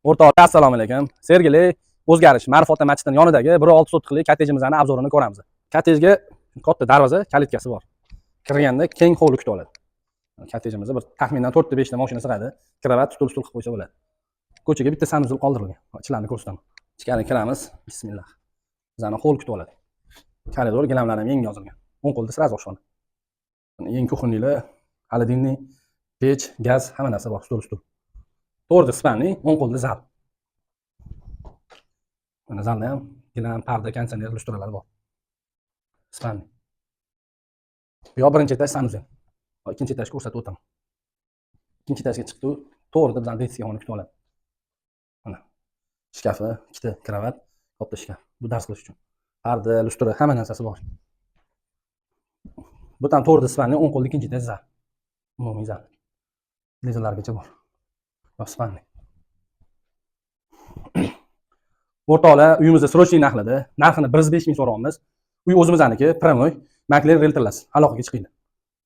O'rtoqlar, assalomu alaykum. Sergeli o'zgarish Ma'rifot masjidining yonidagi 1.6 sotixli kottejimizning obzorini ko'ramiz. Kottejga katta darvoza, kalitkasi bor. Kirganda keng hovli kutib oladi. Kottejimizda bir taxminan 4 ta 5 ta mashina sig'adi. Kravat, stul qo'yib qo'ysa bo'ladi. Ko'chaga bitta sanuzul qoldirilgan. Ichlarini ko'rsataman. Ichkariga kiramiz. Bismillah. Bizani hovli kutib oladi. Koridor gilamlar ham yangi yozilgan. O'ng qo'lda sraz o'xshaydi. Eng kuxunliklar, холодильник, pech, gaz, hamma narsa bor, stul. To'rtta spanli, o'ng qo'lda zal. Mana zalda ham gilam, parda, konditsioner, lustralar bor. Spanli. Bu yoq birinchi etaj sanuzel. Ikkinchi etajga ko'rsatib o'taman. Ikkinchi etajga chiqdi, to'g'rida bizani detskiy xona kutib oladi. Mana shkafi, ikkita kravat, katta shkaf. Bu dars qilish uchun. Parda, lustra, hamma narsasi bor. Bu ham to'g'rida spanli, o'ng qo'lda ikkinchi etaj zal. Umumiy zal. Televizorlargacha bor. Spanli. O'rtoqlar, uyimizda srochniy narxida. Narxini 105 ming so'rayapmiz. Uy o'zimizniki, primoy, makler, realtorlar. Aloqaga chiqinglar.